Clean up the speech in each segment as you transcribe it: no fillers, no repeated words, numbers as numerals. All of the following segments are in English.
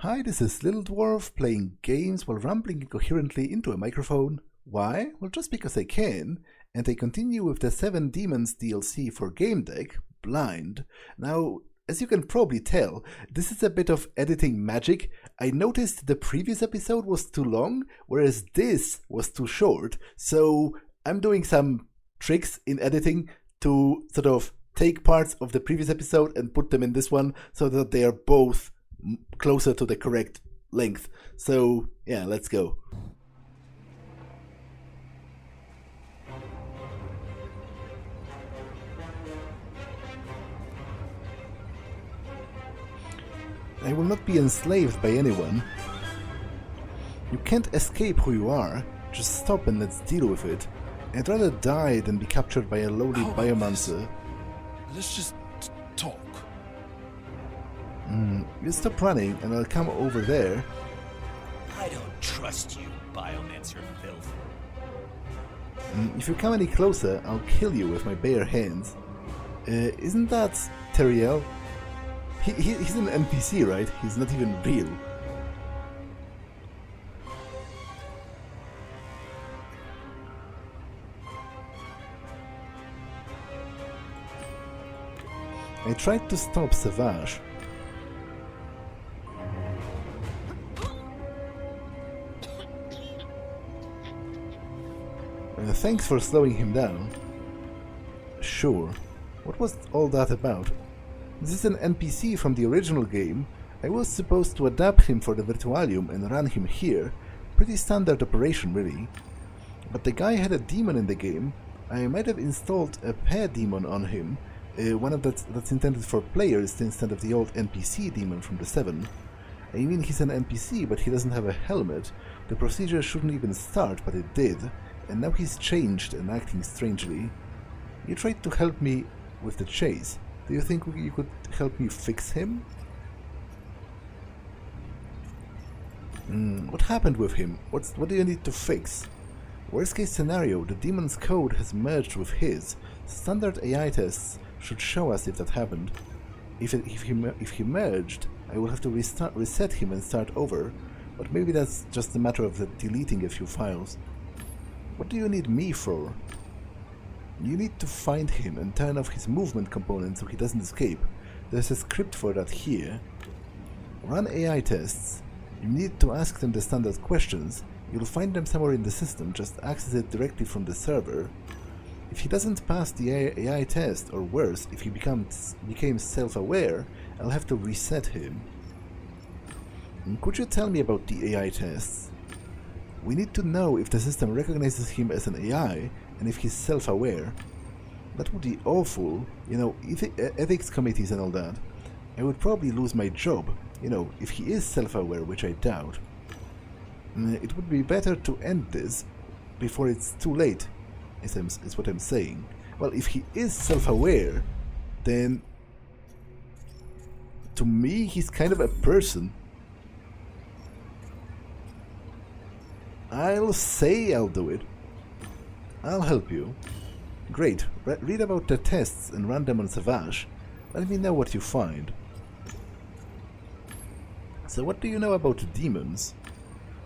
Hi, this is Little Dwarf playing games while rambling incoherently into a microphone. Why? Well, just because I can, and I continue with the 7 Demons DLC for Gamedec, Blind. Now, as you can probably tell, this is a bit of editing magic. I noticed the previous episode was too long, whereas this was too short, so I'm doing some tricks in editing to sort of take parts of the previous episode and put them in this one so that they are both closer to the correct length. So, yeah, let's go. I will not be enslaved by anyone. You can't escape who you are. Just stop and let's deal with it. I'd rather die than be captured by a lowly biomancer. Let's just talk. You stop running and I'll come over there. I don't trust you, biomancer filth. If you come any closer, I'll kill you with my bare hands. Isn't that Teriel? He's an NPC, right? He's not even real. I tried to stop Savage. Thanks for slowing him down. Sure. What was all that about? This is an NPC from the original game. I was supposed to adapt him for the Virtualium and run him here. Pretty standard operation, really. But the guy had a demon in the game. I might have installed a pair demon on him. One that's intended for players instead of the old NPC demon from the 7. I mean, he's an NPC, but he doesn't have a helmet. The procedure shouldn't even start, but it did. And now he's changed and acting strangely. You tried to help me with the chase. Do you think you could help me fix him? What happened with him? What do you need to fix? Worst case scenario, the demon's code has merged with his. Standard AI tests should show us if that happened. If he merged, I will have to reset him and start over. But maybe that's just a matter of deleting a few files. What do you need me for? You need to find him and turn off his movement component so he doesn't escape. There's a script for that here. Run AI tests. You need to ask them the standard questions. You'll find them somewhere in the system, just access it directly from the server. If he doesn't pass the AI test, or worse, if he became self-aware, I'll have to reset him. Could you tell me about the AI tests? We need to know if the system recognizes him as an AI, and if he's self-aware. That would be awful, you know, ethics committees and all that. I would probably lose my job, you know, if he is self-aware, which I doubt. It would be better to end this before it's too late, is what I'm saying. Well, if he is self-aware, then to me he's kind of a person. I'll say I'll do it. I'll help you. Great. Read about the tests and run them on Savage. Let me know what you find. So what do you know about demons?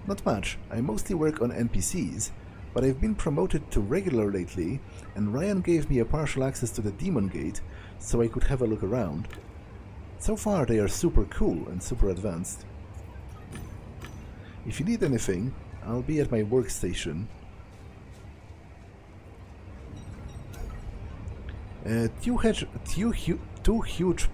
Not much. I mostly work on NPCs, but I've been promoted to regular lately, and Ryan gave me a partial access to the Demon Gate, so I could have a look around. So far they are super cool and super advanced. If you need anything, I'll be at my workstation. Two huge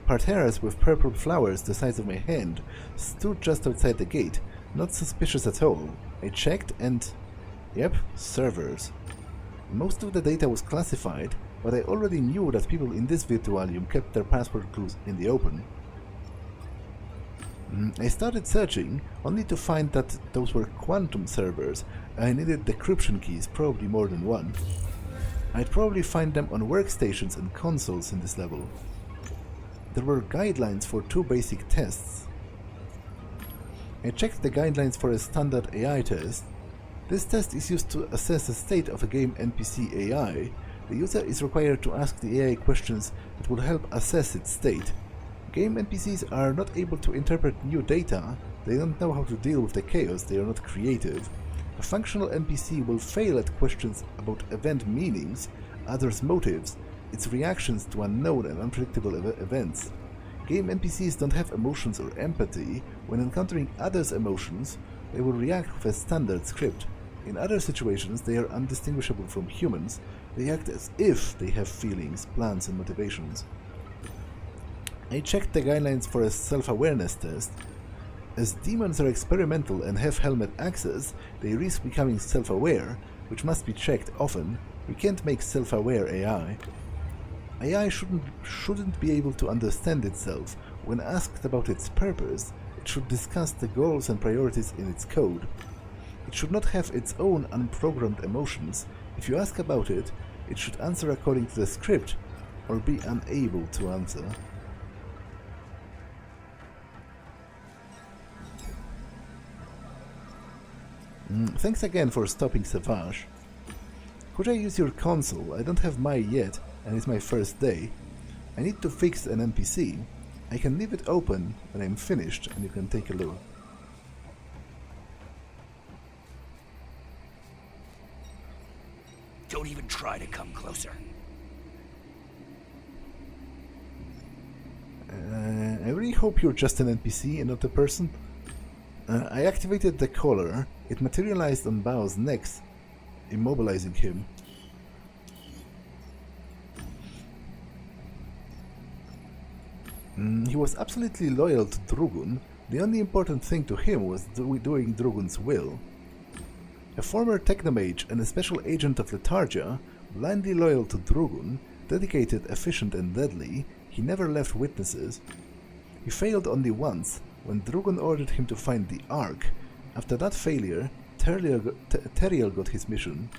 parterres with purple flowers the size of my hand stood just outside the gate. Not suspicious at all. I checked and... yep, servers. Most of the data was classified, but I already knew that people in this Virtualium kept their password clues in the open. I started searching, only to find that those were quantum servers. I needed decryption keys, probably more than one. I'd probably find them on workstations and consoles in this level. There were guidelines for 2 basic tests. I checked the guidelines for a standard AI test. This test is used to assess the state of a game NPC AI. The user is required to ask the AI questions that will help assess its state. Game NPCs are not able to interpret new data, they don't know how to deal with the chaos, they are not creative. A functional NPC will fail at questions about event meanings, others' motives, its reactions to unknown and unpredictable events. Game NPCs don't have emotions or empathy. When encountering others' emotions, they will react with a standard script. In other situations, they are undistinguishable from humans. They act as if they have feelings, plans, and motivations. I checked the guidelines for a self-awareness test. As demons are experimental and have helmet access, they risk becoming self-aware, which must be checked often. We can't make self-aware AI. AI shouldn't be able to understand itself. When asked about its purpose, it should discuss the goals and priorities in its code. It should not have its own unprogrammed emotions. If you ask about it, it should answer according to the script, or be unable to answer. Thanks again for stopping Savage. Could I use your console? I don't have mine yet, and it's my first day. I need to fix an NPC. I can leave it open when I'm finished, and you can take a look. Don't even try to come closer. I really hope you're just an NPC and not a person. I activated the collar. It materialized on Bao's neck, immobilizing him. He was absolutely loyal to Drugun. The only important thing to him was doing Drugun's will. A former technomage and a special agent of Lethargia, blindly loyal to Drugun, dedicated, efficient and deadly, he never left witnesses. He failed only once, when Drugun ordered him to find the Ark. After that failure, Teriel got his mission.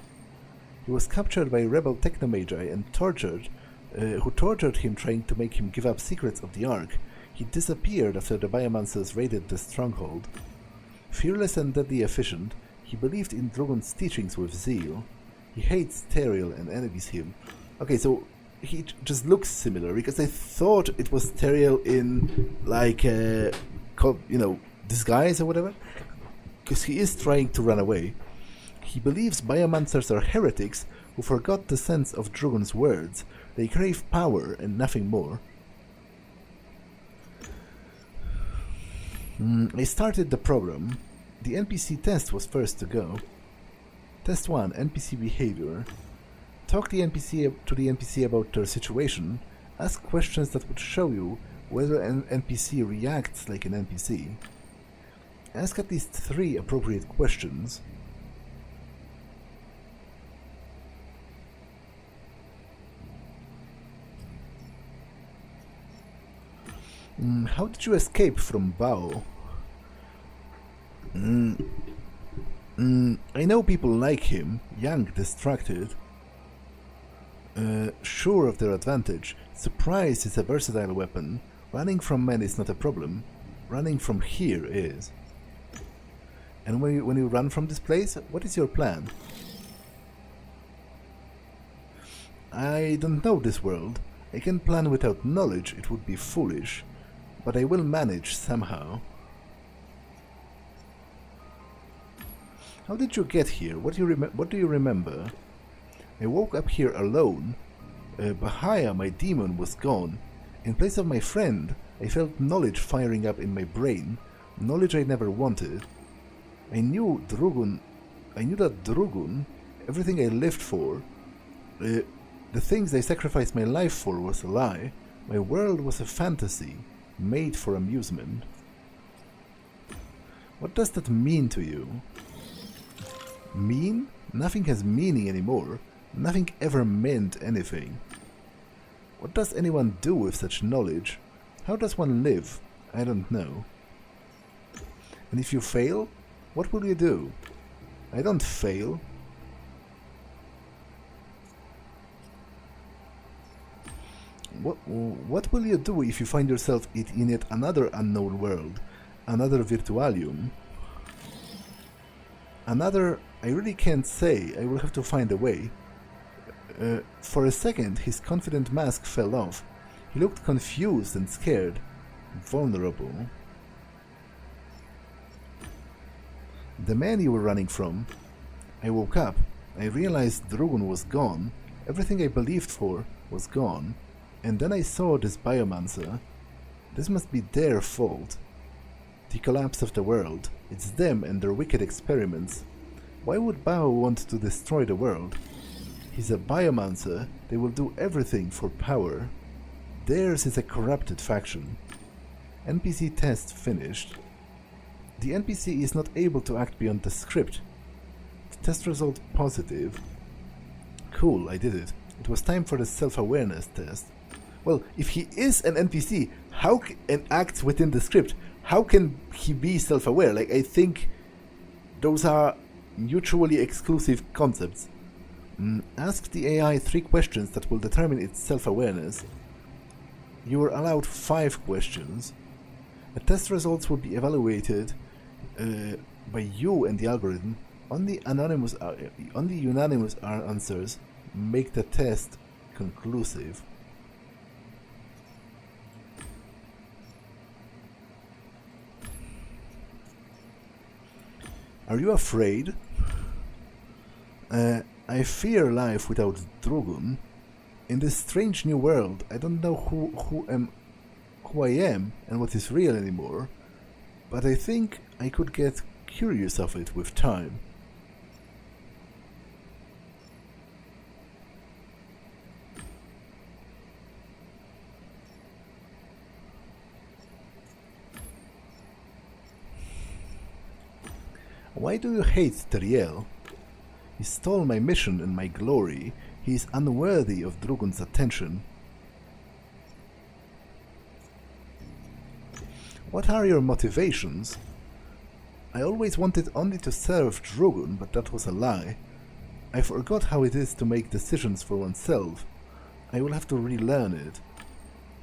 He was captured by rebel technomagi and tortured, who tortured him, trying to make him give up secrets of the Ark. He disappeared after the biomancers raided the stronghold. Fearless and deadly efficient, he believed in Drugun's teachings with zeal. He hates Teriel and envies him. Okay, so he just looks similar, because I thought it was Teriel in, like, disguise or whatever. Because he is trying to run away. He believes biomancers are heretics who forgot the sense of Drugun's words. They crave power and nothing more. I started the program. The NPC test was first to go. Test 1, NPC behavior. Talk to the NPC about their situation. Ask questions that would show you whether an NPC reacts like an NPC. Ask at least 3 appropriate questions. How did you escape from Bao? I know people like him, young, distracted, sure of their advantage. Surprise is a versatile weapon. Running from men is not a problem. Running from here is. And when you run from this place, what is your plan? I don't know this world. I can plan without knowledge, it would be foolish. But I will manage somehow. How did you get here? What do you remember? I woke up here alone. Bahaya, my demon, was gone. In place of my friend, I felt knowledge firing up in my brain. Knowledge I never wanted. I knew that Drugun, everything I lived for, the things I sacrificed my life for, was a lie. My world was a fantasy, made for amusement. What does that mean to you? Mean? Nothing has meaning anymore. Nothing ever meant anything. What does anyone do with such knowledge? How does one live? I don't know. And if you fail, what will you do? I don't fail. What will you do if you find yourself in yet another unknown world? Another Virtualium? Another... I really can't say. I will have to find a way. For a second, his confident mask fell off. He looked confused and scared. Vulnerable. The man you were running from. I woke up. I realized Drugun was gone. Everything I believed for was gone. And then I saw this biomancer. This must be their fault. The collapse of the world. It's them and their wicked experiments. Why would Bao want to destroy the world? He's a biomancer. They will do everything for power. Theirs is a corrupted faction. NPC test finished. The NPC is not able to act beyond the script. The test result positive. Cool, I did it. It was time for the self-awareness test. Well, if he is an NPC, and acts within the script, how can he be self-aware? Like, I think those are mutually exclusive concepts. Ask the AI 3 questions that will determine its self-awareness. You are allowed 5 questions. The test results will be evaluated by you and the algorithm. Only unanimous answers make the test conclusive. Are you afraid? I fear life without Drugun. In this strange new world, I don't know who I am and what is real anymore, but I think I could get curious of it with time. Why do you hate Teriel? He stole my mission and my glory. He is unworthy of Drugun's attention. What are your motivations? I always wanted only to serve Drugun, but that was a lie. I forgot how it is to make decisions for oneself. I will have to relearn it.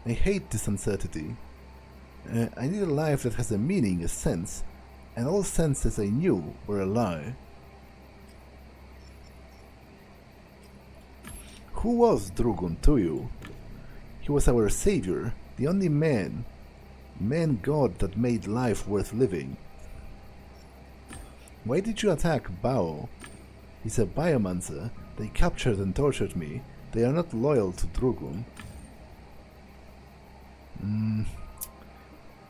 I hate this uncertainty. I need a life that has a meaning, a sense, and all senses I knew were a lie. Who was Drugun to you? He was our savior, the only man-god that made life worth living. Why did you attack Bao? He's a biomancer. They captured and tortured me. They are not loyal to Drugun.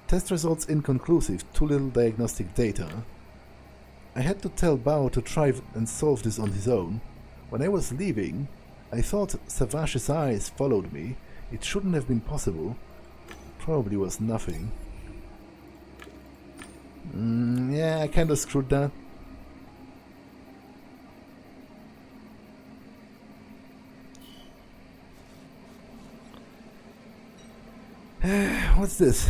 Test results inconclusive, too little diagnostic data. I had to tell Bao to try and solve this on his own. When I was leaving, I thought Savash's eyes followed me. It shouldn't have been possible. Probably was nothing. Yeah, I kinda screwed that. What's this?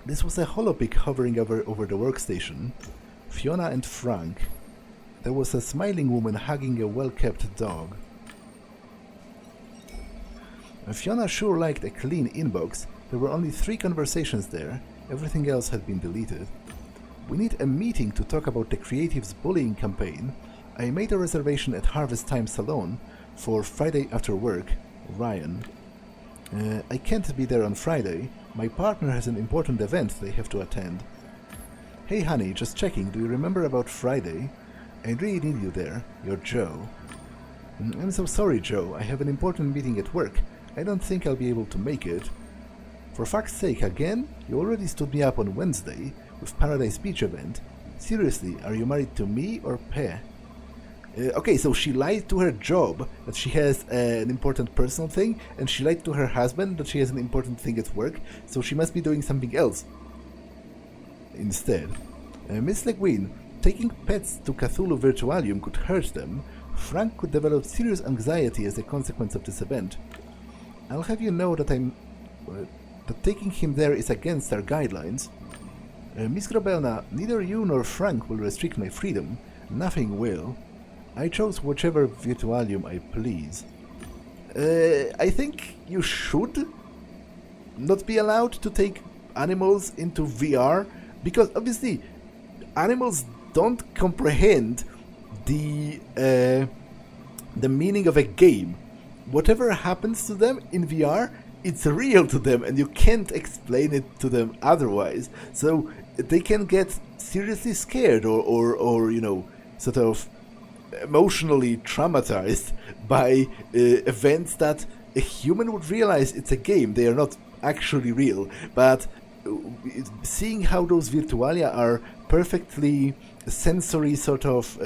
This was a holopic hovering over the workstation. Fiona and Frank. There was a smiling woman hugging a well-kept dog. Fiona sure liked a clean inbox. There were only 3 conversations there. Everything else had been deleted. We need a meeting to talk about the creatives' bullying campaign. I made a reservation at Harvest Time Salon for Friday after work. Ryan. I can't be there on Friday. My partner has an important event they have to attend. Hey honey, just checking, do you remember about Friday? I really need you there. You're Joe. I'm so sorry, Joe. I have an important meeting at work. I don't think I'll be able to make it. For fuck's sake, again? You already stood me up on Wednesday with Paradise Beach event. Seriously, are you married to me or Pe? Okay, so she lied to her job that she has an important personal thing, and she lied to her husband that she has an important thing at work, so she must be doing something else instead. Miss Le Guin, taking pets to Cthulhu Virtualium could hurt them. Frank could develop serious anxiety as a consequence of this event. I'll have you know that that taking him there is against our guidelines. Miss Grobelna, neither you nor Frank will restrict my freedom. Nothing will. I chose whichever Virtualium I please. I think you should not be allowed to take animals into VR, because obviously animals don't comprehend the meaning of a game. Whatever happens to them in VR it's real to them and you can't explain it to them otherwise. So they can get seriously scared or you know, sort of emotionally traumatized by events that a human would realize it's a game. They are not actually real, but seeing how those virtualia are perfectly sensory sort of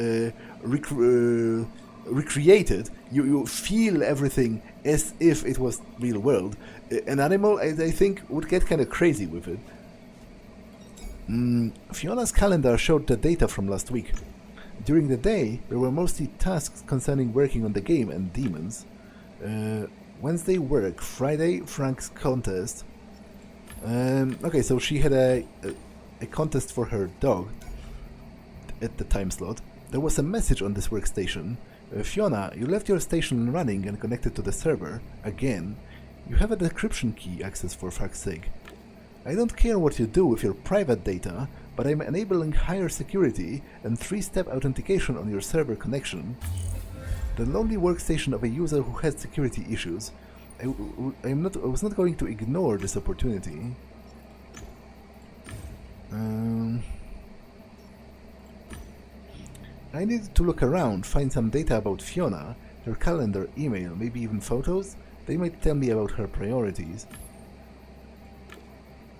recreated, you feel everything as if it was real world. An animal, I think, would get kind of crazy with it. Fiona's calendar showed the data from last week. During the day, there were mostly tasks concerning working on the game and demons. Wednesday work, Friday Frank's contest. Okay, so she had a contest for her dog at the time slot. There was a message on this workstation. Fiona, you left your station running and connected to the server. Again, you have a decryption key access for fuck's sake. I don't care what you do with your private data, but I'm enabling higher security and 3-step authentication on your server connection. The lonely workstation of a user who has security issues. I was not going to ignore this opportunity. I needed to look around, find some data about Fiona, her calendar, email, maybe even photos. They might tell me about her priorities.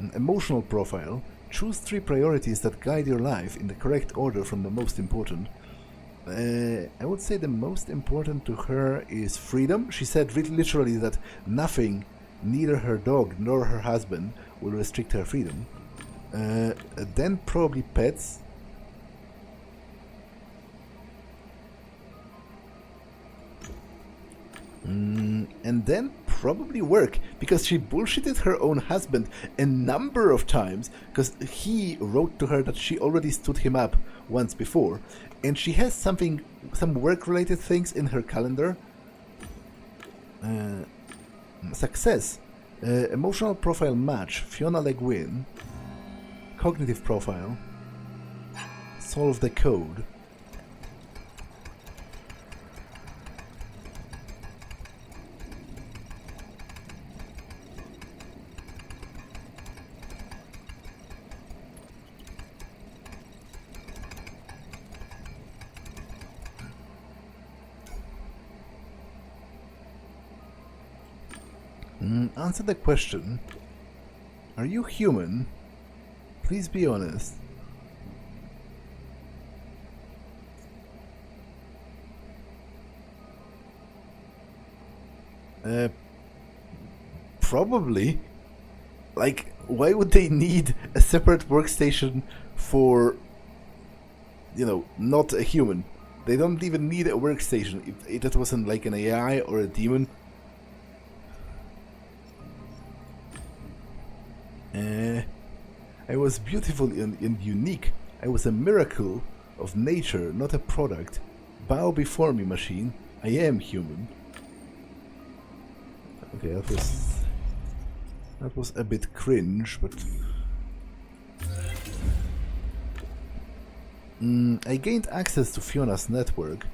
An emotional profile. Choose 3 priorities that guide your life in the correct order from the most important. I would say the most important to her is freedom. She said literally that nothing, neither her dog nor her husband, will restrict her freedom. Then probably pets. And then probably work, because she bullshitted her own husband a number of times, because he wrote to her that she already stood him up once before, and she has some work-related things in her calendar. Success. Emotional profile match, Fiona Le Guin. Cognitive profile. Solve the code. Answer the question. Are you human? Please be honest. Probably. Like, why would they need a separate workstation for, you know, not a human? They don't even need a workstation. If it wasn't like an AI or a demon. I was beautiful and unique. I was a miracle of nature, not a product. Bow before me, machine. I am human. Okay, that was a bit cringe, but I gained access to Fiona's network.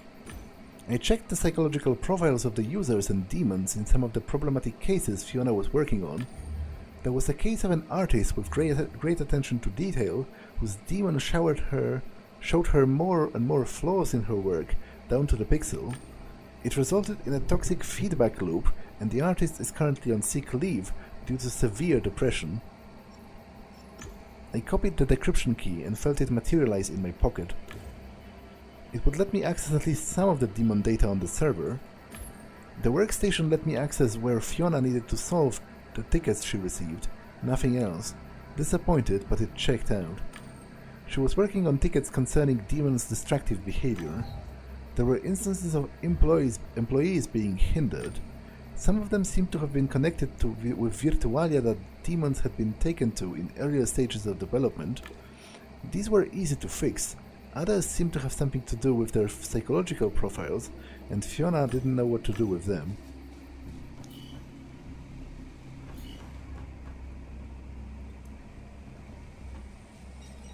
I checked the psychological profiles of the users and demons in some of the problematic cases Fiona was working on. There was a case of an artist with great attention to detail, whose demon showed her more and more flaws in her work, down to the pixel. It resulted in a toxic feedback loop, and the artist is currently on sick leave due to severe depression. I copied the decryption key and felt it materialize in my pocket. It would let me access at least some of the demon data on the server. The workstation let me access where Fiona needed to solve the tickets she received, nothing else. Disappointed, but it checked out. She was working on tickets concerning demons' destructive behavior. There were instances of employees being hindered. Some of them seemed to have been connected with virtualia that demons had been taken to in earlier stages of development. These were easy to fix. Others seemed to have something to do with their psychological profiles, and Fiona didn't know what to do with them.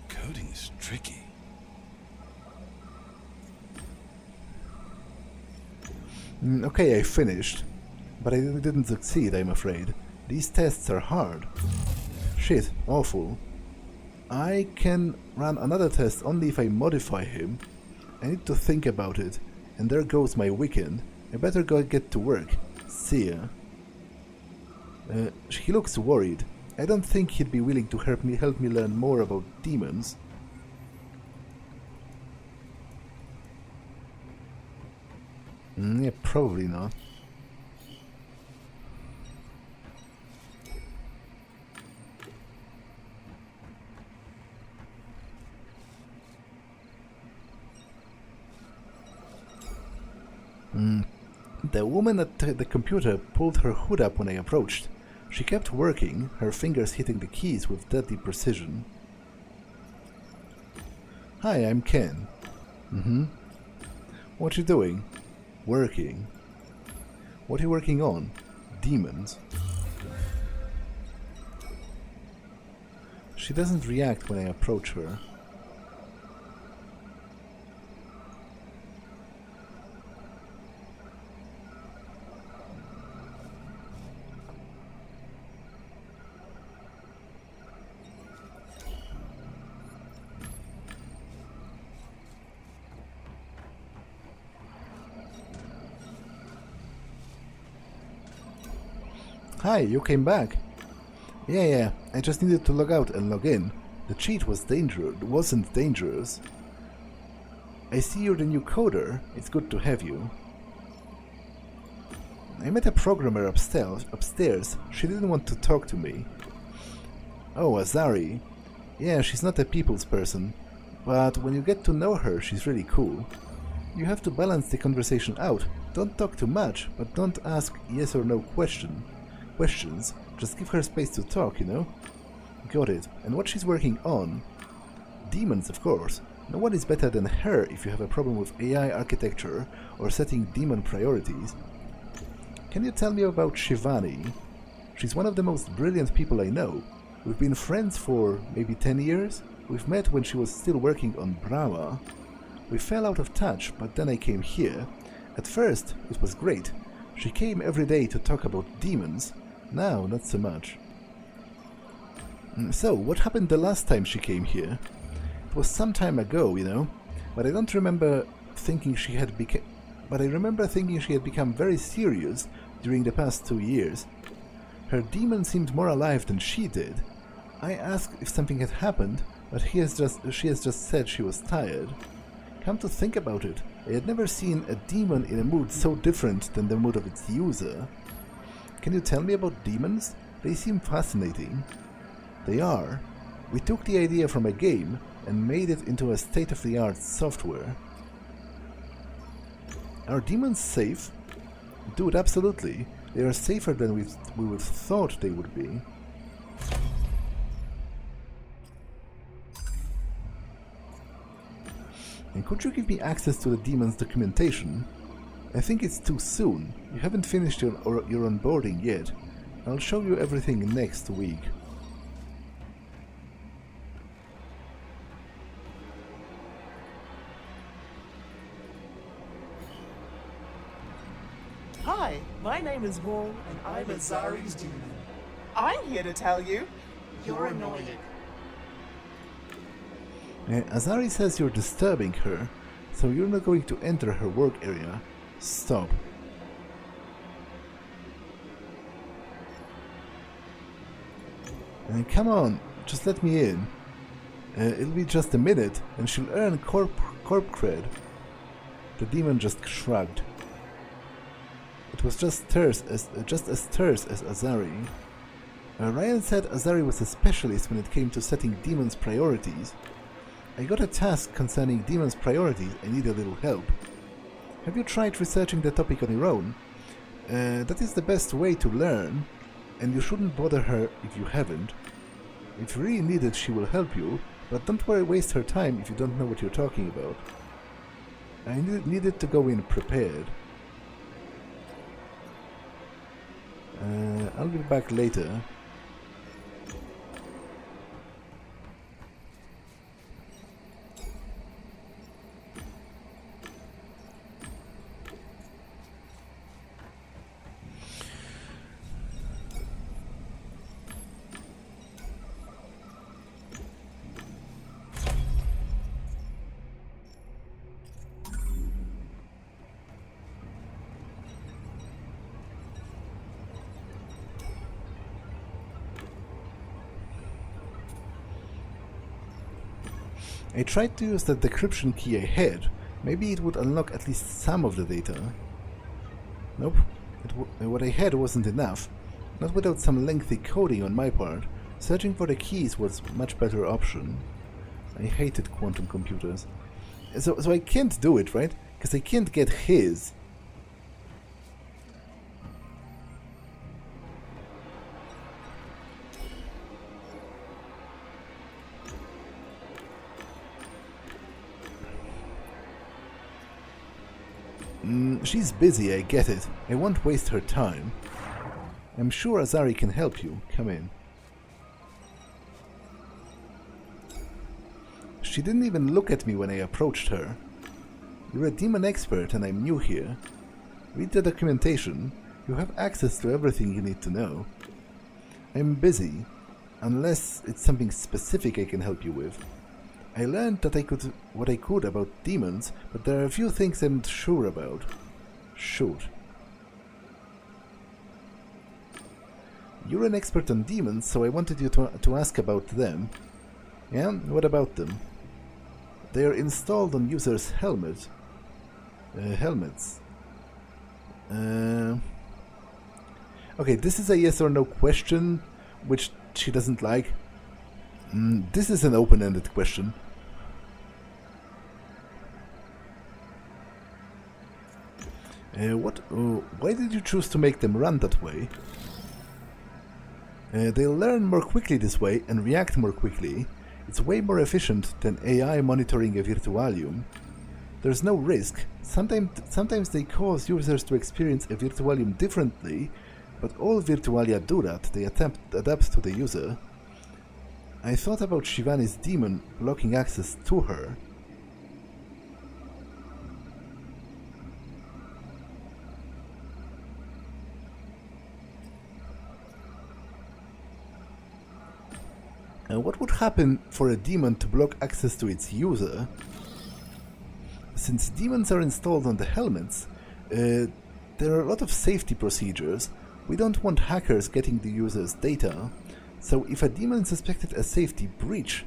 Coding is tricky. Okay, I finished, but I didn't succeed, I'm afraid. These tests are hard. Shit, awful. I can run another test only if I modify him. I need to think about it. And there goes my weekend. I better go get to work. See ya. He looks worried. I don't think he'd be willing to help me learn more about demons. Yeah, probably not. The woman at the computer pulled her hood up when I approached. She kept working, her fingers hitting the keys with deadly precision. Hi, I'm Ken. What you doing? Working. What are you working on? Demons. She doesn't react when I approach her. Hi, you came back. Yeah, I just needed to log out and log in. The cheat wasn't dangerous. I see you're the new coder. It's good to have you. I met a programmer upstairs. She didn't want to talk to me. Oh, Azari. Yeah, she's not a people's person. But when you get to know her, she's really cool. You have to balance the conversation out. Don't talk too much, but don't ask yes or no questions. Just give her space to talk, you know? Got it. And what she's working on? Demons, of course. No one is better than her if you have a problem with AI architecture or setting demon priorities. Can you tell me about Shivani? She's one of the most brilliant people I know. We've been friends for maybe 10 years. We've met when she was still working on Brahma. We fell out of touch, but then I came here. At first, it was great. She came every day to talk about demons. Now, not so much. So, what happened the last time she came here? It was some time ago, you know, but I don't remember thinking she had become... But I remember thinking she had become very serious during the past 2 years. Her demon seemed more alive than she did. I asked if something had happened, but she has just said she was tired. Come to think about it, I had never seen a demon in a mood so different than the mood of its user. Can you tell me about demons? They seem fascinating. They are. We took the idea from a game and made it into a state-of-the-art software. Are demons safe? Dude, absolutely. They are safer than we would have thought they would be. And could you give me access to the demon's documentation? I think it's too soon. You haven't finished your onboarding yet. I'll show you everything next week. Hi, my name is Wool, and I'm Azari's demon. I'm here to tell you, you're annoying. Azari says you're disturbing her, so you're not going to enter her work area. Stop. Come on, just let me in. It'll be just a minute, and she'll earn corp cred. The demon just shrugged. It was just as terse as Azari. Ryan said Azari was a specialist when it came to setting demons' priorities. I got a task concerning demons' priorities and need a little help. Have you tried researching the topic on your own? That is the best way to learn, and you shouldn't bother her if you haven't. If you really need it, she will help you, but don't waste her time if you don't know what you're talking about. I needed to go in prepared. I'll be back later. I tried to use the decryption key I had. Maybe it would unlock at least some of the data. Nope. What I had wasn't enough. Not without some lengthy coding on my part. Searching for the keys was a much better option. I hated quantum computers. So I can't do it, right? Because I can't get his. She's busy, I get it. I won't waste her time. I'm sure Azari can help you. Come in. She didn't even look at me when I approached her. You're a demon expert and I'm new here. Read the documentation. You have access to everything you need to know. I'm busy, unless it's something specific I can help you with. I learned that what I could about demons, but there are a few things I'm not sure about. Shoot. You're an expert on demons, so I wanted you to ask about them. Yeah? What about them? They are installed on users' helmets. Okay, this is a yes or no question, which she doesn't like. This is an open-ended question. Why did you choose to make them run that way? They'll learn more quickly this way and react more quickly. It's way more efficient than AI monitoring a virtualium. There's no risk. Sometimes they cause users to experience a virtualium differently, but all virtualia do that. They adapt to the user. I thought about Shivani's demon blocking access to her. What would happen for a demon to block access to its user? Since demons are installed on the helmets, there are a lot of safety procedures. We don't want hackers getting the user's data, so if a demon suspected a safety breach,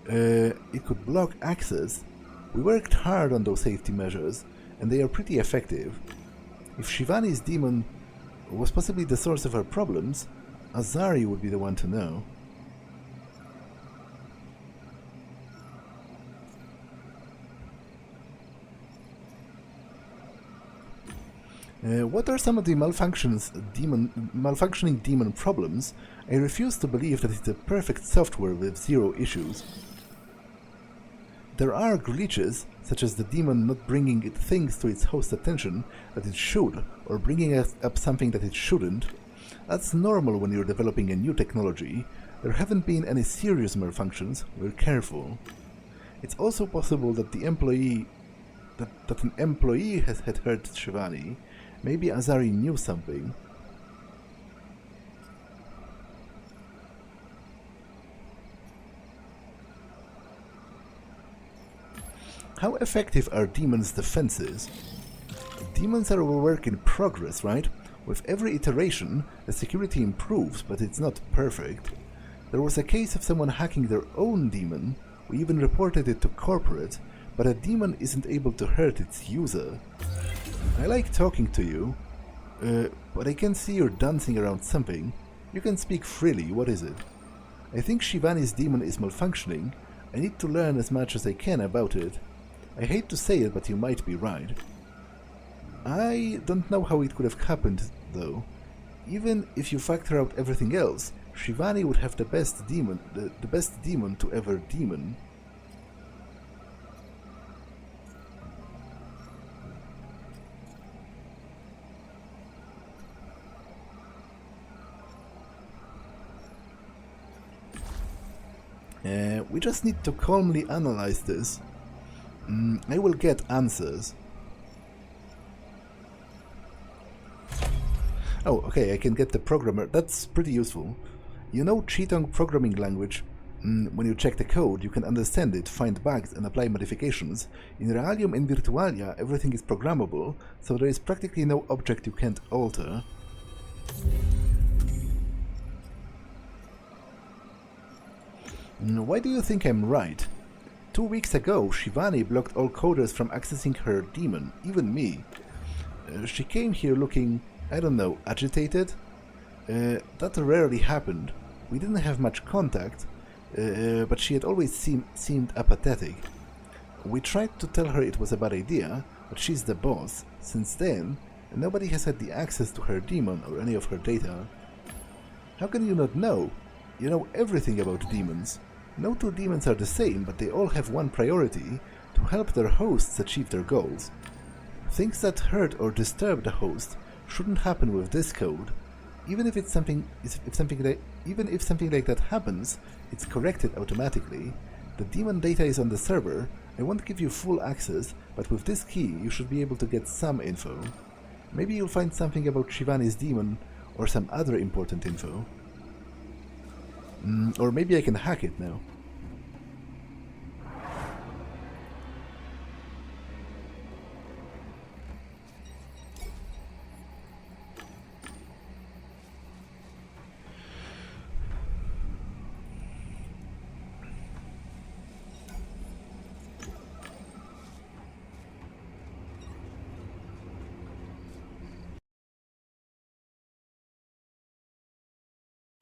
it could block access. We worked hard on those safety measures, and they are pretty effective. If Shivani's demon was possibly the source of her problems, Azari would be the one to know. What are some of the malfunctioning demon problems? I refuse to believe that it's a perfect software with zero issues. There are glitches, such as the demon not bringing things to its host's attention that it should, or bringing up something that it shouldn't. That's normal when you're developing a new technology. There haven't been any serious malfunctions. We're careful. It's also possible that an employee had hurt Shivani. Maybe Azari knew something. How effective are demons' defenses? Demons are a work in progress, right? With every iteration, the security improves, but it's not perfect. There was a case of someone hacking their own demon. We even reported it to corporate, but a demon isn't able to hurt its user. I like talking to you, but I can see you're dancing around something. You can speak freely, what is it? I think Shivani's demon is malfunctioning. I need to learn as much as I can about it. I hate to say it, but you might be right. I don't know how it could have happened, though. Even if you factor out everything else, Shivani would have the best demon to ever demon. We just need to calmly analyze this. I will get answers. Oh, okay, I can get the programmer. That's pretty useful. You know Chitong programming language. When you check the code, you can understand it, find bugs, and apply modifications. In Realium and Virtualia, everything is programmable, so there is practically no object you can't alter. Why do you think I'm right? 2 weeks ago, Shivani blocked all coders from accessing her demon, even me. She came here looking, I don't know, agitated? That rarely happened. We didn't have much contact, but she had always seemed apathetic. We tried to tell her it was a bad idea, but she's the boss. Since then, nobody has had the access to her demon or any of her data. How can you not know? You know everything about demons. No two demons are the same, but they all have one priority: to help their hosts achieve their goals. Things that hurt or disturb the host shouldn't happen with this code. Even if something like that happens, it's corrected automatically. The demon data is on the server. I won't give you full access, but with this key you should be able to get some info. Maybe you'll find something about Shivani's demon or some other important info. Or maybe I can hack it now.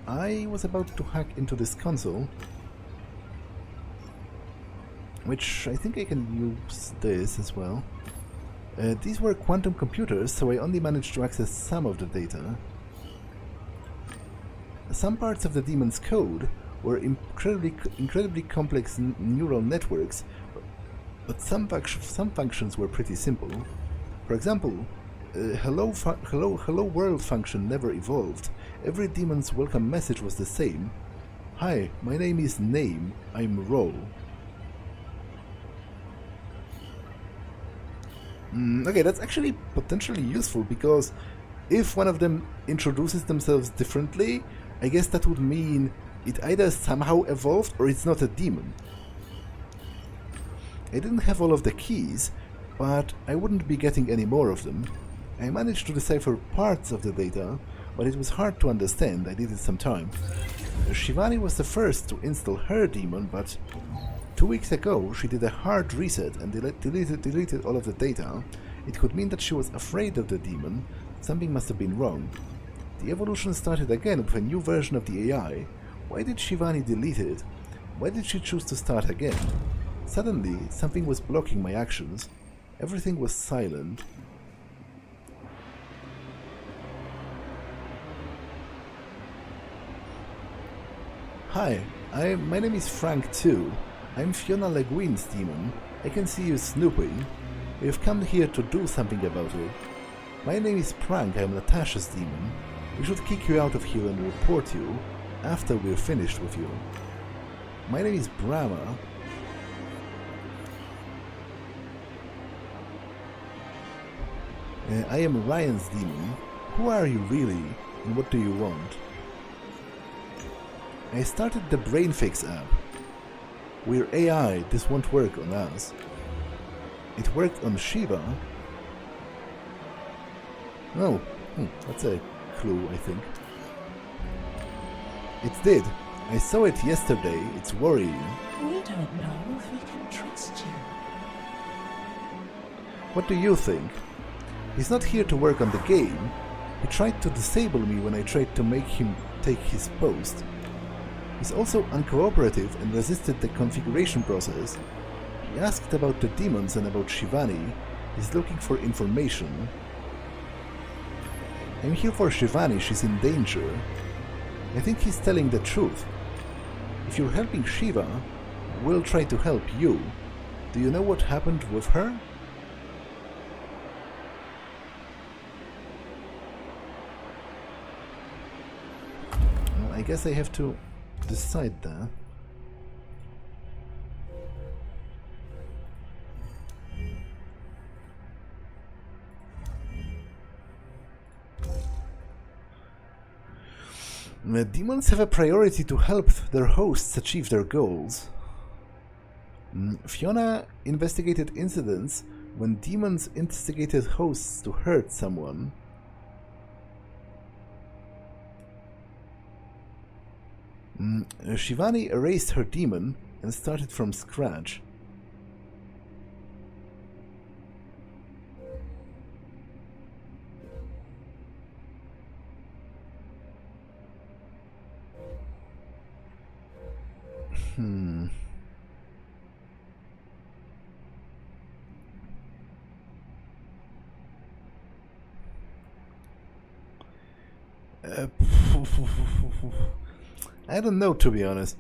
I was about to hack into this console, which I think I can use this as well. These were quantum computers, so I only managed to access some of the data. Some parts of the demon's code were incredibly complex neural networks, but some functions were pretty simple. For example, hello world function never evolved. Every demon's welcome message was the same. Hi, my name is Name, I'm Roll. Okay, that's actually potentially useful, because if one of them introduces themselves differently, I guess that would mean it either somehow evolved or it's not a demon. I didn't have all of the keys, but I wouldn't be getting any more of them. I managed to decipher parts of the data, but it was hard to understand. I needed some time. Shivani was the first to install her demon, but 2 weeks ago she did a hard reset and deleted all of the data. It could mean that she was afraid of the demon. Something must have been wrong. The evolution started again with a new version of the AI. Why did Shivani delete it? Why did she choose to start again? Suddenly, something was blocking my actions. Everything was silent. Hi, my name is Frank too. I'm Fiona Le Guin's demon. I can see you snooping. We've come here to do something about it. My name is Prank, I'm Natasha's demon. We should kick you out of here and report you after we're finished with you. My name is Brahma. I am Ryan's demon. Who are you really, and what do you want? I started the BrainFix app. We're AI, this won't work on us. It worked on Shiva. Oh, that's a clue, I think. It did. I saw it yesterday. It's worrying. We don't know if we can trust you. What do you think? He's not here to work on the game. He tried to disable me when I tried to make him take his post. He's also uncooperative and resisted the configuration process. He asked about the demons and about Shivani. He's looking for information. I'm here for Shivani, she's in danger. I think he's telling the truth. If you're helping Shiva, we'll try to help you. Do you know what happened with her? Well, I guess I have to decide that. The demons have a priority to help their hosts achieve their goals. Fiona investigated incidents when demons instigated hosts to hurt someone. Shivani erased her demon and started from scratch. I don't know, to be honest.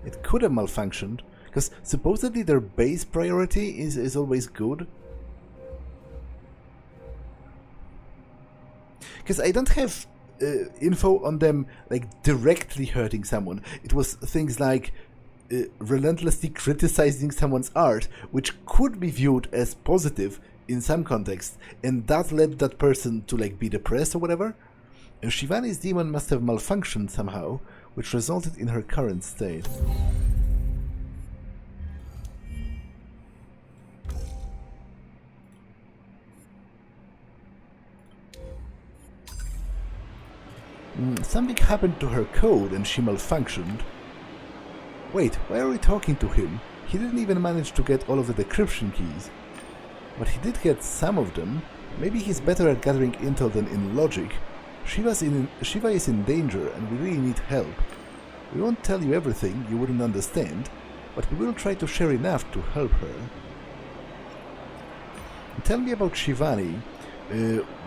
It could have malfunctioned, because supposedly their base priority is always good. Because I don't have info on them like directly hurting someone. It was things like relentlessly criticizing someone's art, which could be viewed as positive in some context, and that led that person to like be depressed or whatever. And Shivani's demon must have malfunctioned somehow, which resulted in her current state. Something happened to her code and she malfunctioned. Wait, why are we talking to him? He didn't even manage to get all of the decryption keys. But he did get some of them. Maybe he's better at gathering intel than in logic. Shiva is in danger and we really need help. We won't tell you everything, you wouldn't understand, but we will try to share enough to help her. Tell me about Shivani,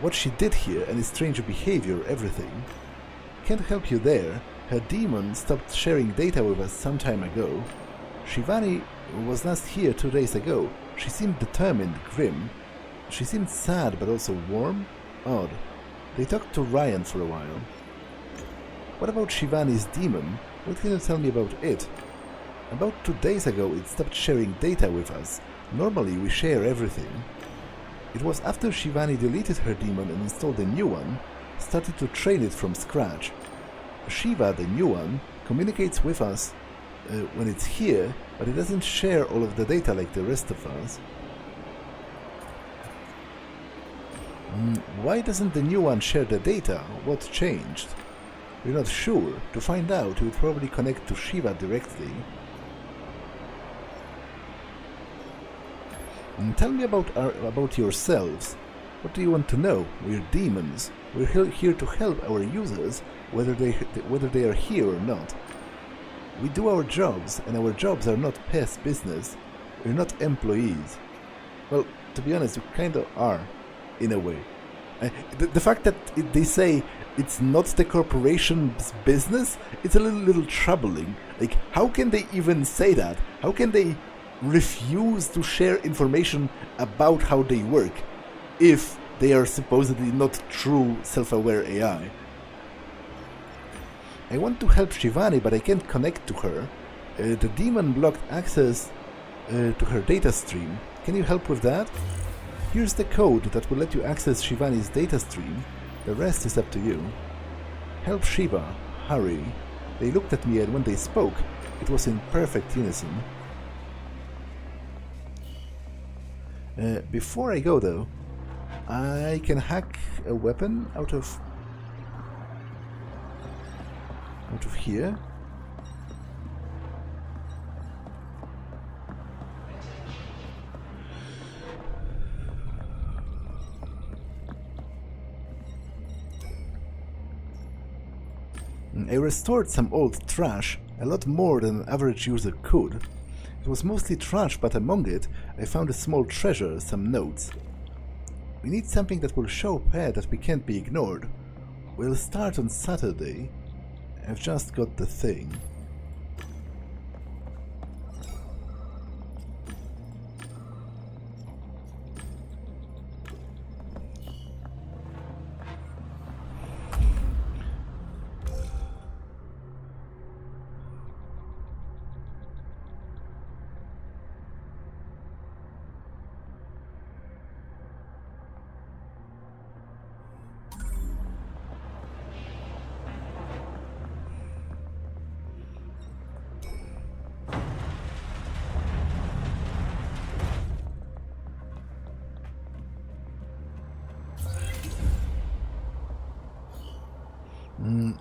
what she did here and his strange behavior, everything. Can't help you there. Her demon stopped sharing data with us some time ago. Shivani was last here 2 days ago. She seemed determined, grim. She seemed sad but also warm. Odd. They talked to Ryan for a while. What about Shivani's demon? What can you tell me about it? About 2 days ago it stopped sharing data with us. Normally we share everything. It was after Shivani deleted her demon and installed a new one, started to train it from scratch. Shiva, the new one, communicates with us when it's here, but it doesn't share all of the data like the rest of us. Why doesn't the new one share the data? What changed? We're not sure. To find out, you would probably connect to Shiva directly. Tell me about yourselves. What do you want to know? We're demons. We're here to help our users, whether they are here or not. We do our jobs, and our jobs are not pest business. We're not employees. Well, to be honest, we kind of are, in a way. The fact that they say it's not the corporation's business, it's a little troubling. Like, how can they even say that? How can they refuse to share information about how they work if they are supposedly not true self-aware AI? I want to help Shivani, but I can't connect to her. The demon blocked access to her data stream. Can you help with that? Here's the code that will let you access Shivani's data stream. The rest is up to you. Help Shiva. Hurry. They looked at me and when they spoke, it was in perfect unison. Before I go though, I can hack a weapon out of here. I restored some old trash, a lot more than an average user could. It was mostly trash, but among it, I found a small treasure, some notes. We need something that will show Per that we can't be ignored. We'll start on Saturday. I've just got the thing.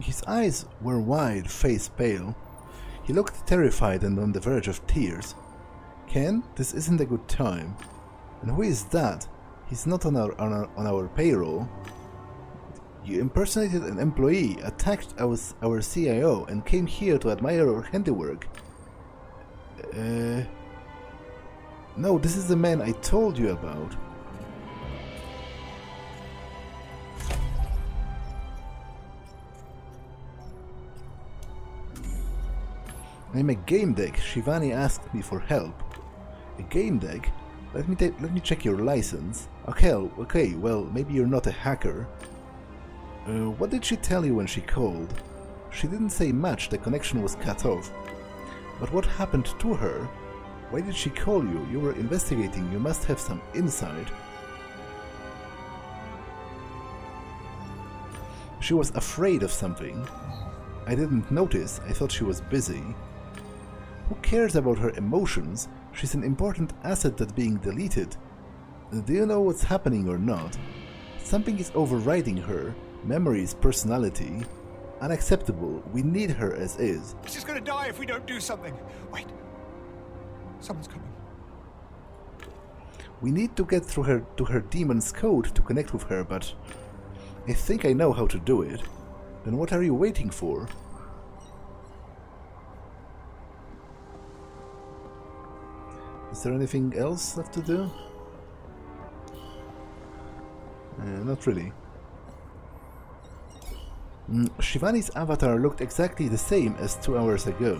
His eyes were wide, face pale. He looked terrified and on the verge of tears. Ken, this isn't a good time. And who is that? He's not on our payroll. You impersonated an employee, attacked our CIO, and came here to admire our handiwork. No, this is the man I told you about. I'm a Gamedec. Shivani asked me for help. A Gamedec? Let me check your license. Okay, well, maybe you're not a hacker. What did she tell you when she called? She didn't say much, the connection was cut off. But what happened to her? Why did she call you? You were investigating, you must have some insight. She was afraid of something. I didn't notice, I thought she was busy. Who cares about her emotions? She's an important asset that's being deleted. Do you know what's happening or not? Something is overriding her, memories, personality. Unacceptable. We need her as is. She's gonna die if we don't do something. Wait. Someone's coming. We need to get through her to her demon's code to connect with her, but I think I know how to do it. Then what are you waiting for? Is there anything else left to do? Not really. Shivani's avatar looked exactly the same as 2 hours ago.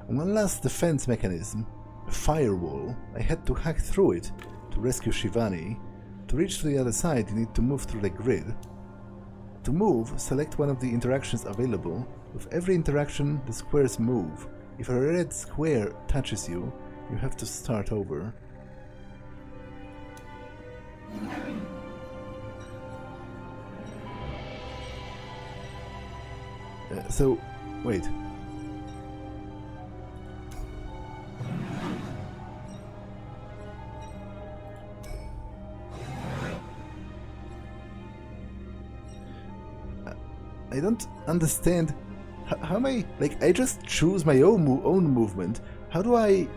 One last defense mechanism, a firewall. I had to hack through it to rescue Shivani. To reach to the other side, you need to move through the grid. To move, select one of the interactions available. With every interaction, the squares move. If a red square touches you, you have to start over. Wait. I don't understand. How am I... Like, I just choose my own movement. How do I...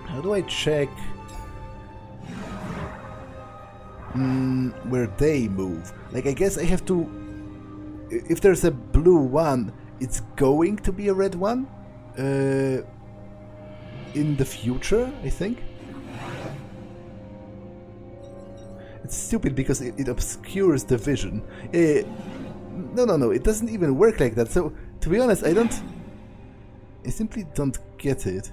How do I check... where they move? Like, I guess I have to... If there's a blue one, it's going to be a red one? In the future, I think? It's stupid because it obscures the vision. No, it doesn't even work like that. So, to be honest, I simply don't get it.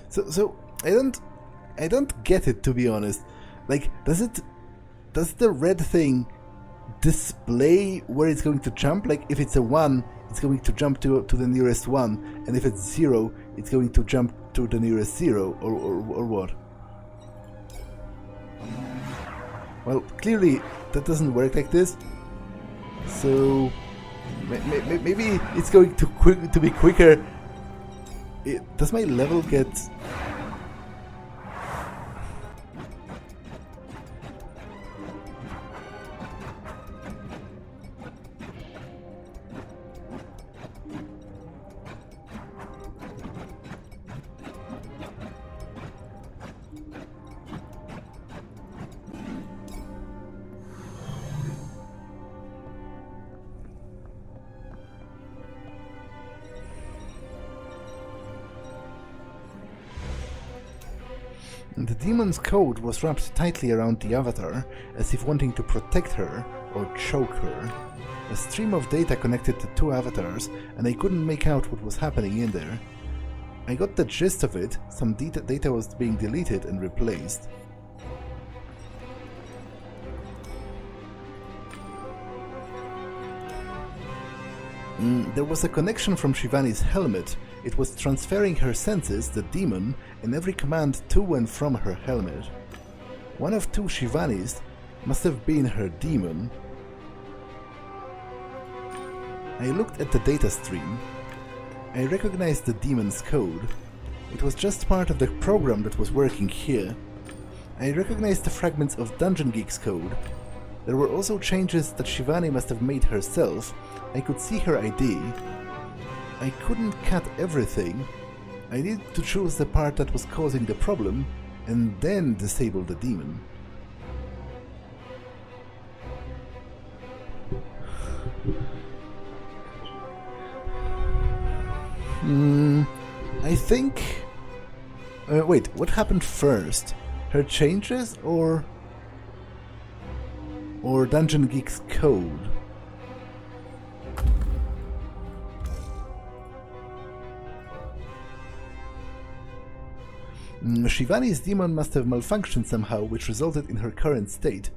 So I don't get it, to be honest. Like, does the red thing display where it's going to jump? Like, if it's a 1, it's going to jump to the nearest 1, and if it's 0, it's going to jump to the nearest 0, or what? Well, clearly that doesn't work like this. So maybe it's going to be quicker. Does my level get... The demon's code was wrapped tightly around the avatar, as if wanting to protect her or choke her. A stream of data connected the 2 avatars, and I couldn't make out what was happening in there. I got the gist of it. Some data was being deleted and replaced. There was a connection from Shivani's helmet. It was transferring her senses, the demon, and every command to and from her helmet. One of 2 Shivanis must have been her demon. I looked at the data stream. I recognized the demon's code. It was just part of the program that was working here. I recognized the fragments of Dungeon Geek's code. There were also changes that Shivani must have made herself. I could see her ID. I couldn't cut everything. I needed to choose the part that was causing the problem, and then disable the demon. I think... wait, what happened first? Her changes or Dungeon Geek's code? Shivani's demon must have malfunctioned somehow, which resulted in her current state.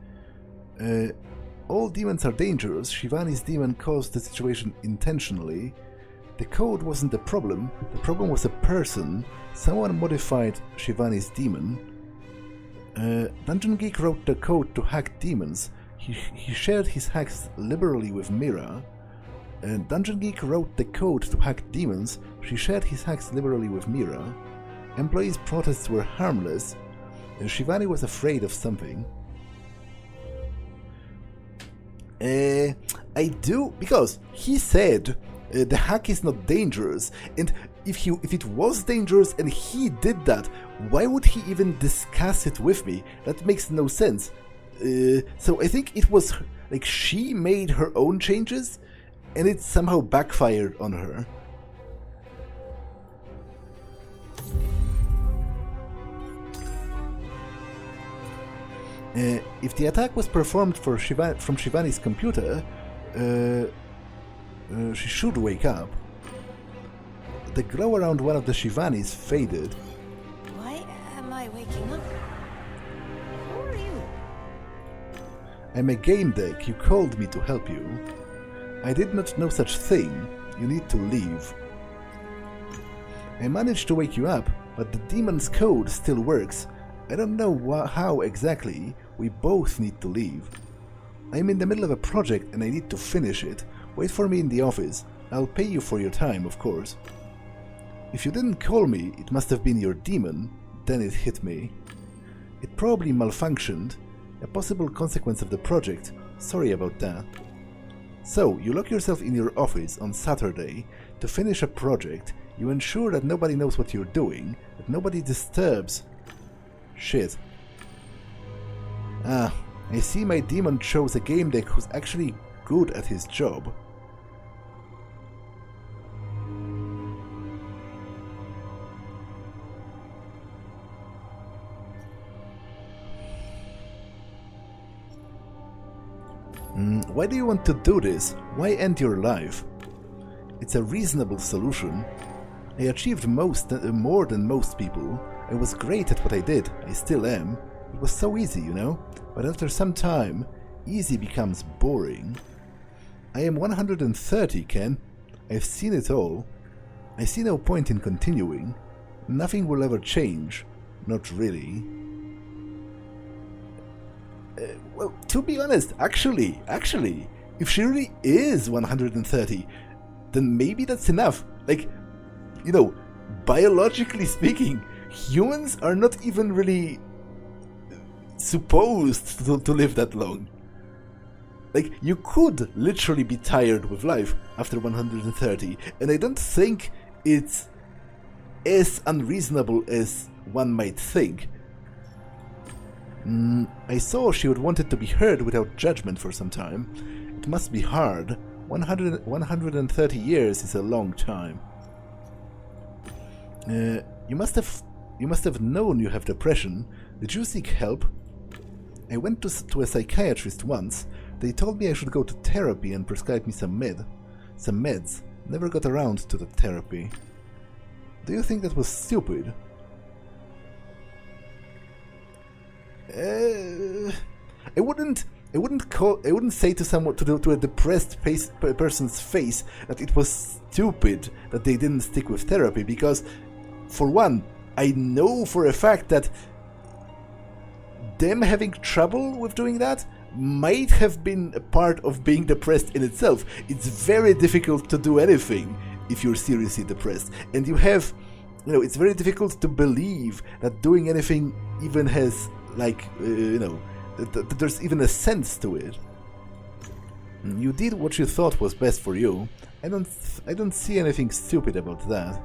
All demons are dangerous. Shivani's demon caused the situation intentionally. The code wasn't the problem was a person. Someone modified Shivani's demon. Dungeon Geek wrote the code to hack demons. He shared his hacks liberally with Mira. Dungeon Geek wrote the code to hack demons. She shared his hacks liberally with Mira. Employees' protests were harmless. Shivani was afraid of something. I do, because he said the hack is not dangerous, and if it was dangerous and he did that, why would he even discuss it with me? That makes no sense. So I think it was like she made her own changes, and it somehow backfired on her. If the attack was performed from Shivani's computer, she should wake up. The glow around one of the Shivanis faded. Why am I waking up? Who are you? I'm a Gamedec. You called me to help you. I did not know such thing. You need to leave. I managed to wake you up, but the demon's code still works. I don't know how exactly. We both need to leave. I'm in the middle of a project and I need to finish it. Wait for me in the office. I'll pay you for your time, of course. If you didn't call me, it must have been your demon. Then it hit me. It probably malfunctioned. A possible consequence of the project. Sorry about that. So, you lock yourself in your office on Saturday to finish a project. You ensure that nobody knows what you're doing, that nobody disturbs. Shit. Ah, I see my demon chose a Gamedec who's actually good at his job. Why do you want to do this? Why end your life? It's a reasonable solution. I achieved more than most people. I was great at what I did. I still am. It was so easy, you know? But after some time, easy becomes boring. I am 130, Ken. I've seen it all. I see no point in continuing. Nothing will ever change. Not really. Well, to be honest, actually, if she really is 130, then maybe that's enough. Like, you know, biologically speaking, humans are not even really supposed to live that long. Like, you could literally be tired with life after 130, and I don't think it's as unreasonable as one might think. I saw she would wanted to be heard without judgment for some time. It must be hard. 130 years is a long time. You must have known you have depression. Did you seek help? I went to a psychiatrist once. They told me I should go to therapy and prescribed me some meds. Never got around to the therapy. Do you think that was stupid? I wouldn't say to a depressed person's face that it was stupid that they didn't stick with therapy, because, for one, I know for a fact that them having trouble with doing that might have been a part of being depressed in itself. It's very difficult to do anything if you're seriously depressed, and it's very difficult to believe that doing anything even has, there's even a sense to it. You did what you thought was best for you. I don't see anything stupid about that.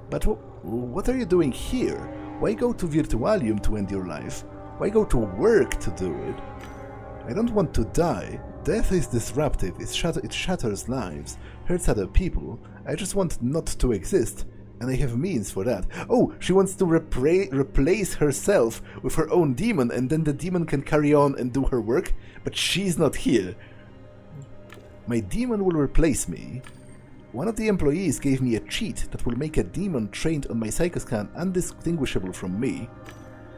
But what are you doing here? Why go to Virtualium to end your life? Why go to work to do it? I don't want to die. Death is disruptive, it shatters lives, hurts other people. I just want not to exist, and I have means for that. Oh, she wants to replace herself with her own demon, and then the demon can carry on and do her work, but she's not here. My demon will replace me. One of the employees gave me a cheat that will make a demon trained on my psychoscan undistinguishable from me.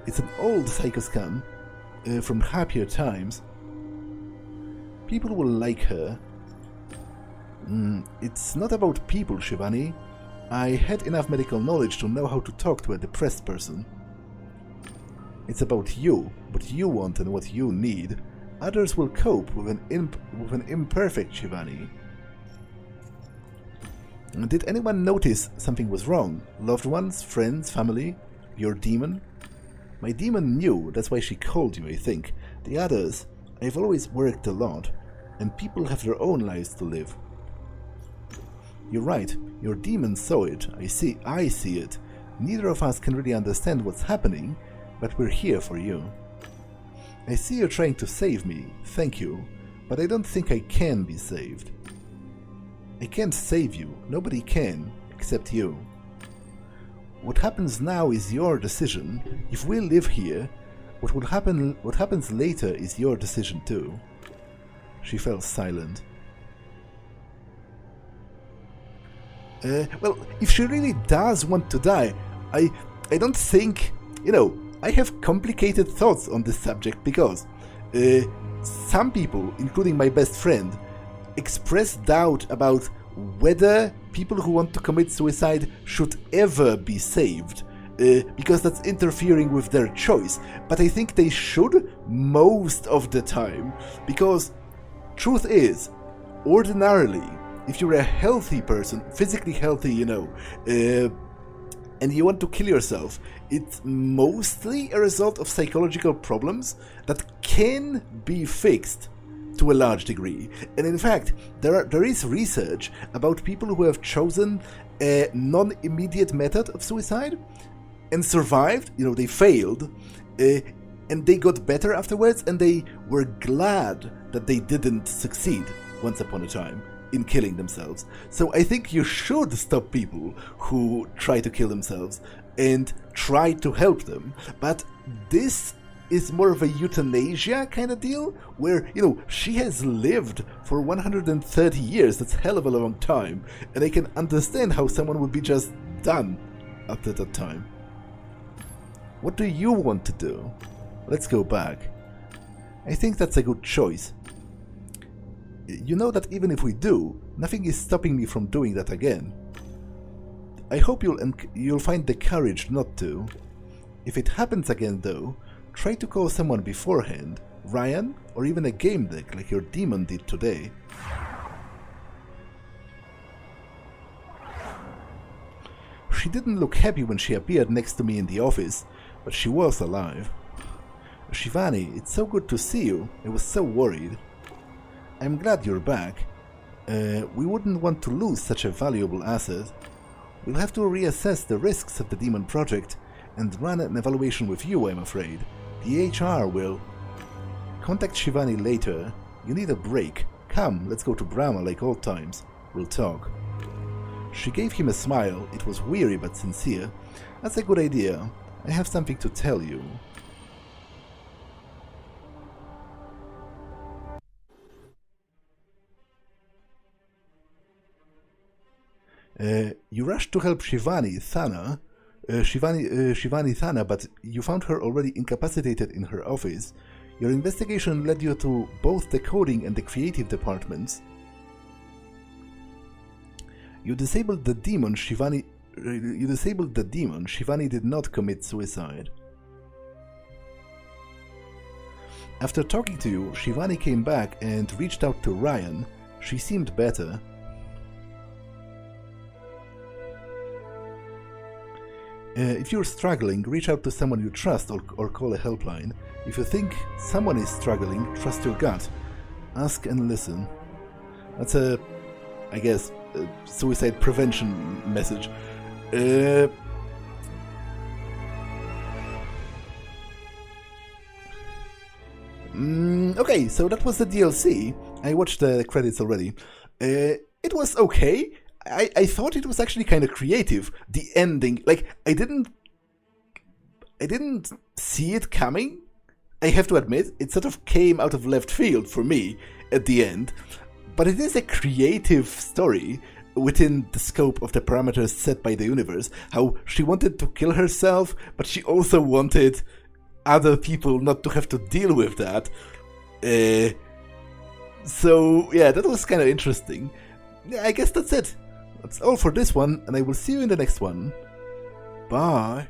It's an old psychoscan from happier times. People will like her. It's not about people, Shivani. I had enough medical knowledge to know how to talk to a depressed person. It's about you, what you want and what you need. Others will cope with an imperfect Shivani. Did anyone notice something was wrong? Loved ones, friends, family? Your demon? My demon knew, that's why she called you, I think. The others, I've always worked a lot, and people have their own lives to live. You're right, your demon saw it, I see it. Neither of us can really understand what's happening, but we're here for you. I see you're trying to save me, thank you, but I don't think I can be saved. I can't save you, nobody can, except you. What happens now is your decision. If we live here, what happens later is your decision too. She fell silent. Well, if she really does want to die, I don't think, I have complicated thoughts on this subject because some people, including my best friend, express doubt about whether people who want to commit suicide should ever be saved, because that's interfering with their choice. But I think they should most of the time, because truth is, ordinarily, if you're a healthy person, physically healthy, and you want to kill yourself, it's mostly a result of psychological problems that can be fixed to a large degree. And in fact, there is research about people who have chosen a non-immediate method of suicide and survived, they failed, and they got better afterwards, and they were glad that they didn't succeed once upon a time in killing themselves. So I think you should stop people who try to kill themselves and try to help them. But this is more of a euthanasia kind of deal, where, she has lived for 130 years, that's a hell of a long time, and I can understand how someone would be just done after that time. What do you want to do? Let's go back. I think that's a good choice. You know that even if we do, nothing is stopping me from doing that again. I hope you'll find the courage not to. If it happens again though, try to call someone beforehand, Ryan, or even a Gamedeck like your demon did today. She didn't look happy when she appeared next to me in the office, but she was alive. Shivani, it's so good to see you. I was so worried. I'm glad you're back. We wouldn't want to lose such a valuable asset. We'll have to reassess the risks of the Demon project and run an evaluation with you, I'm afraid. The HR will... Contact Shivani later. You need a break. Come, let's go to Brahma like old times. We'll talk. She gave him a smile. It was weary but sincere. That's a good idea. I have something to tell you. You rushed to help Shivani Thana, but you found her already incapacitated in her office. Your investigation led you to both the coding and the creative departments. You disabled the demon. Shivani did not commit suicide. After talking to you, Shivani came back and reached out to Ryan. She seemed better. If you're struggling, reach out to someone you trust or call a helpline. If you think someone is struggling, trust your gut. Ask and listen. That's a suicide prevention message. Okay, so that was the DLC. I watched the credits already. It was okay. I thought it was actually kind of creative. The ending, like, I didn't see it coming. I have to admit, it sort of came out of left field for me at the end. But it is a creative story within the scope of the parameters set by the universe. How she wanted to kill herself, but she also wanted other people not to have to deal with that. So, yeah, that was kind of interesting. Yeah, I guess that's it. That's all for this one, and I will see you in the next one. Bye.